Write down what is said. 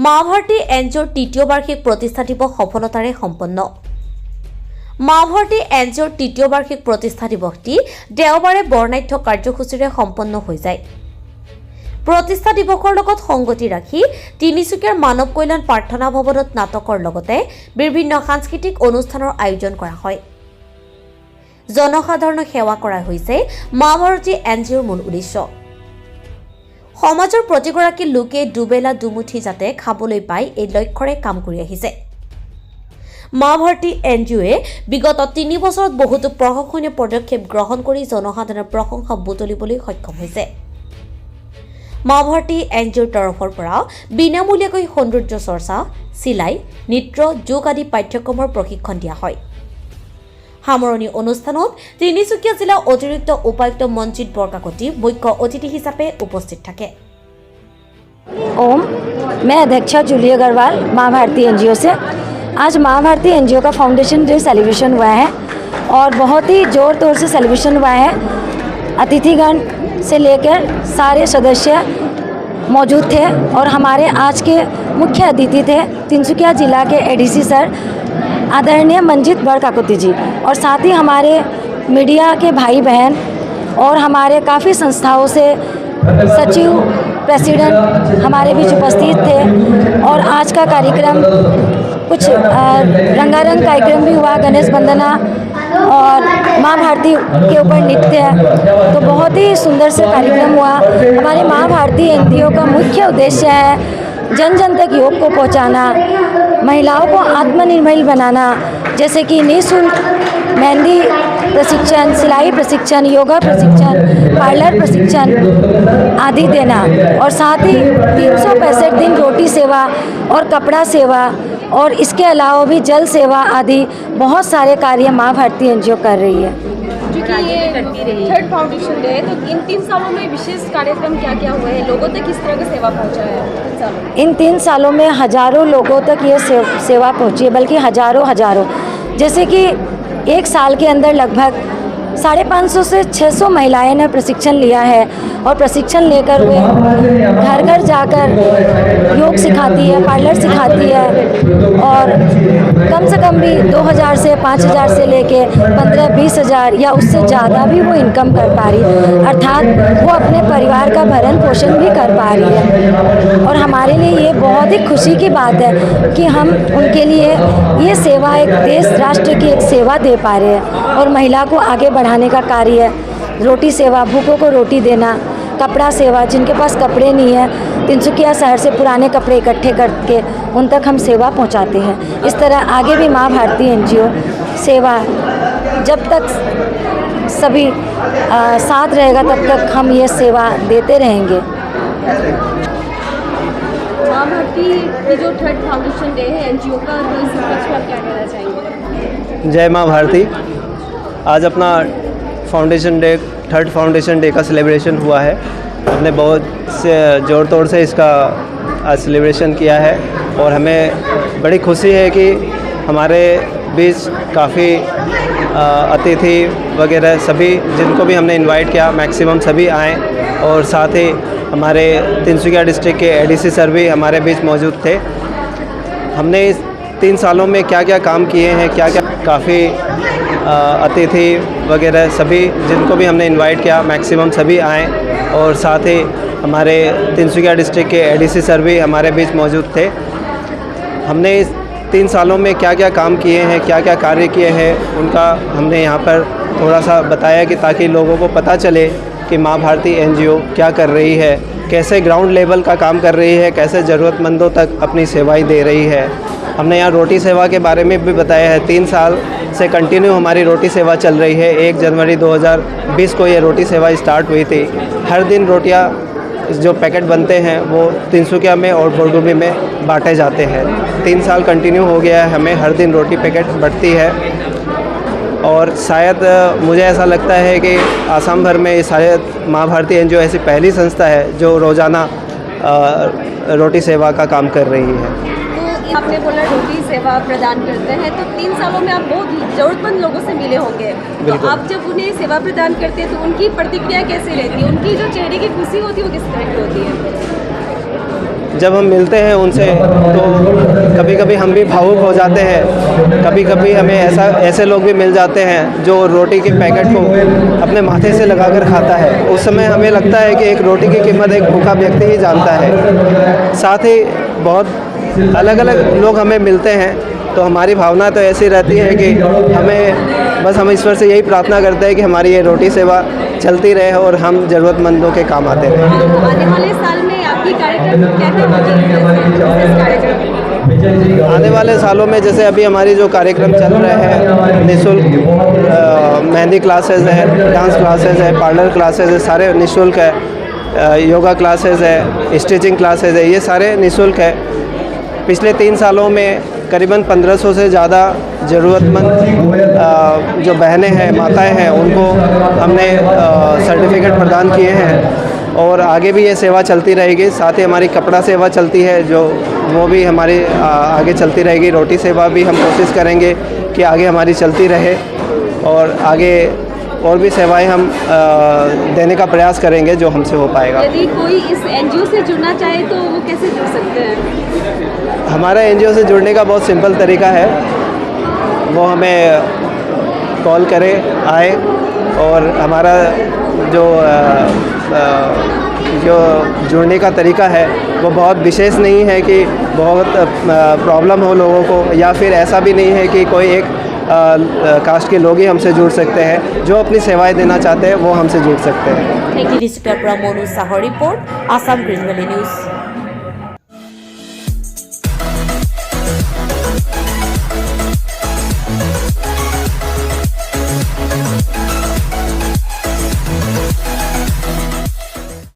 মাভাৰতী এনজিঅ'ৰ তৃতীয় বাৰ্ষিক প্ৰতিষ্ঠা দিৱস সফলতাৰে সম্পন্ন। মাভাৰতী এনজিঅ'ৰ তৃতীয় বাৰ্ষিক প্ৰতিষ্ঠা দিৱসটি দেওবাৰে বৰ্ণাঢ্য কাৰ্যসূচীৰে সম্পন্ন হৈ যায়। প্ৰতিষ্ঠা দিৱসৰ লগত সংগতি ৰাখি তিনিচুকীয়াৰ মানৱ কল্যাণ প্ৰাৰ্থনা ভৱনত নাটকৰ লগতে বিভিন্ন সাংস্কৃতিক অনুষ্ঠানৰ আয়োজন কৰা হয়। জনসাধাৰণক সেৱা কৰা হৈছে মাভাৰতী এনজিঅ'ৰ মূল উদ্দেশ্য। সমাজৰ প্ৰতিগৰাকী লোকে দুবেলা দুমুঠি যাতে খাবলৈ পায় এই লক্ষ্যৰে কাম কৰি আহিছে। মাভাৰতী এনজিঅ'য়ে বিগত ৩ বছৰত বহুতো প্ৰশংসনীয় পদক্ষেপ গ্ৰহণ কৰি জনসাধাৰণৰ প্ৰশংসা বুটলিবলৈ সক্ষম হৈছে। মাভাৰতী এনজিঅ'ৰ তৰফৰ পৰা বিনামূলীয়াকৈ সৌন্দৰ্য চৰ্চা, চিলাই, নৃত্য, যোগ আদি পাঠ্যক্ৰমৰ প্ৰশিক্ষণ দিয়া হয়। সামৰণি অনুষ্ঠানত তিনিচুকীয়া জিলা অতিৰিক্ত উপায়ুক্ত মঞ্জিত বৰকাকতি মুখ্য অতিথি হিচাপে উপস্থিত থাকে। ओम, मैं अध्यक्षा जूली अग्रवाल माभारती एनजीओ से। आज माभारती एनजीओ का फाउंडेशन डे सेलिब्रेशन हुआ है और बहुत ही ज़ोर तौर से सेलिब्रेशन हुआ है। अतिथिगण से लेकर सारे सदस्य मौजूद थे और हमारे आज के मुख्य अतिथि थे तिनसुकिया जिला के एडीसी सर आदरणीय मंजित बरकाकुती जी, और साथ ही हमारे मीडिया के भाई बहन और हमारे काफ़ी संस्थाओं से सचिव, प्रेसिडेंट हमारे बीच उपस्थित थे। और आज का कार्यक्रम कुछ रंगारंग कार्यक्रम भी हुआ, गणेश वंदना और माँ भारती के ऊपर नृत्य, तो बहुत ही सुंदर से कार्यक्रम हुआ। हमारे माँ भारती एनजीओ का मुख्य उद्देश्य है जन जन तक योग को पहुंचाना, महिलाओं को आत्मनिर्भर बनाना, जैसे कि निःशुल्क मेहंदी प्रशिक्षण, सिलाई प्रशिक्षण, योगा प्रशिक्षण, पार्लर प्रशिक्षण आदि देना, और साथ ही 365 दिन रोटी सेवा और कपड़ा सेवा, और इसके अलावा भी जल सेवा आदि बहुत सारे कार्य माँ भारती एनजीओ कर रही है। क्योंकि ये थर्ड फाउंडेशन डे है, तो इन 3 सालों में विशेष कार्यक्रम क्या क्या हुए हैं, लोगों तक किस तरह की सेवा पहुंचा है इन 3 सालों में हजारों लोगों तक ये सेवा पहुंची है, बल्कि हजारों। जैसे कि एक साल के अंदर लगभग 550 से 600 महिलाएं ने प्रशिक्षण लिया है, और प्रशिक्षण लेकर वे घर घर जाकर योग सिखाती है, पार्लर सिखाती है, और कम से कम भी 2000 से 5000 से लेके 15-20 हज़ार या उससे ज़्यादा भी वो इनकम कर पा रही है, अर्थात वो अपने परिवार का भरण पोषण भी कर पा रही है। और हमारे लिए ये बहुत ही खुशी की बात है कि हम उनके लिए ये सेवा, एक देश राष्ट्र की एक सेवा दे पा रहे हैं, और महिला को आगे बढ़ाने का कार्य है। रोटी सेवा, भूखों को रोटी देना, कपड़ा सेवा, जिनके पास कपड़े नहीं है, तिनसुकिया शहर से पुराने कपड़े इकट्ठे करके उन तक हम सेवा पहुंचाते हैं। इस तरह आगे भी माँ भारती एनजीओ सेवा, जब तक सभी साथ रहेगा तब तक हम ये सेवा देते रहेंगे। माँ भारती की जो थर्ड फाउंडेशन डे है एनजीओ का, तो इस पर आप क्या कहना चाहेंगे? जय माँ भारती। आज अपना foundation day, third foundation day का सेलिब्रेशन हुआ है। हमने बहुत से ज़ोर तौर से इसका आज सेलिब्रेशन किया है, और हमें बड़ी खुशी है कि हमारे बीच काफ़ी अतिथि वगैरह सभी जिनको भी हमने इनवाइट किया, मैक्सिमम सभी आए, और साथ ही हमारे तिनसुकिया डिस्ट्रिक्ट के एडीसी सर भी हमारे बीच मौजूद थे। हमने इस 3 सालों में क्या क्या काम किए हैं, क्या क्या काफ़ी अतिथि वगैरह सभी जिनको भी हमने इनवाइट किया, मैक्सिमम सभी आए, और साथ ही हमारे तिनसुकिया डिस्ट्रिक्ट के एडीसी सर भी हमारे बीच मौजूद थे। हमने इस 3 सालों में क्या क्या काम किए हैं, क्या क्या कार्य किए हैं, उनका हमने यहाँ पर थोड़ा सा बताया कि ताकि लोगों को पता चले कि माँ भारती एनजीओ क्या कर रही है, कैसे ग्राउंड लेवल का काम कर रही है, कैसे ज़रूरतमंदों तक अपनी सेवाएं दे रही है। हमने यहाँ रोटी सेवा के बारे में भी बताया है। 3 साल से कंटिन्यू हमारी रोटी सेवा चल रही है। 1 जनवरी 2020 को ये रोटी सेवा स्टार्ट हुई थी। हर दिन रोटियाँ जो पैकेट बनते हैं वो तिनसुकिया में और बोरगुम्बी में बांटे जाते हैं। 3 साल कंटिन्यू हो गया है, हमें हर दिन रोटी पैकेट बढ़ती है, और शायद मुझे ऐसा लगता है कि आसाम भर में शायद माँ भारती एनजीओ ऐसी पहली संस्था है जो रोज़ाना रोटी सेवा का काम कर रही है। तो आपने बोला रोटी सेवा प्रदान करते हैं, तो 3 सालों में आप बहुत ज़रूरतमंद लोगों से मिले होंगे, तो आप जब उन्हें सेवा प्रदान करते हैं तो उनकी प्रतिक्रिया कैसे रहती है, उनकी जो चेहरे की खुशी होती है वो किस तरह की होती है? जब हम मिलते हैं उनसे तो कभी कभी हम भी भावुक हो जाते हैं। कभी कभी हमें ऐसे लोग भी मिल जाते हैं जो रोटी के पैकेट को अपने माथे से लगाकर खाता है। उस समय हमें लगता है कि एक रोटी की कीमत एक भूखा व्यक्ति ही जानता है। साथ ही बहुत अलग अलग लोग हमें मिलते हैं, तो हमारी भावना तो ऐसी रहती है कि हम ईश्वर से यही प्रार्थना करते हैं कि हमारी ये रोटी सेवा चलती रहे और हम ज़रूरतमंदों के काम आते रहें। आने वाले साल में आपकी कार्यक्रम क्या होगी? आने वाले सालों में जैसे अभी हमारी जो कार्यक्रम चल रहे हैं, निःशुल्क मेहंदी क्लासेस है, डांस क्लासेस है, पार्लर क्लासेस है, सारे निःशुल्क है। योगा क्लासेस है, स्टिचिंग क्लासेस है, ये सारे निःशुल्क है। पिछले 3 सालों में करीबन 1500 से ज़्यादा ज़रूरतमंद जो बहनें हैं, माताएं हैं, उनको हमने सर्टिफिकेट प्रदान किए हैं और आगे भी ये सेवा चलती रहेगी। साथ ही हमारी कपड़ा सेवा चलती है, जो वो भी हमारी आगे चलती रहेगी। रोटी सेवा भी हम कोशिश करेंगे कि आगे हमारी चलती रहे और आगे और भी सेवाएं हम देने का प्रयास करेंगे जो हमसे हो पाएगा। यदि कोई इस एनजीओ से जुड़ना चाहे तो वो कैसे जुड़ सकते हैं? हमारा एनजीओ से जुड़ने का बहुत सिंपल तरीका है, वो हमें कॉल करें, आए और हमारा जो जुड़ने का तरीका है वो बहुत विशेष नहीं है कि बहुत प्रॉब्लम हो लोगों को, या फिर ऐसा भी नहीं है कि कोई एक कास्ट के लोग ही हमसे जुड़ सकते हैं। जो अपनी सेवाएं देना चाहते हैं वो हमसे जुड़ सकते हैं। Thank you, Mr. Pramonu Sahar report, Assam Green Valley News.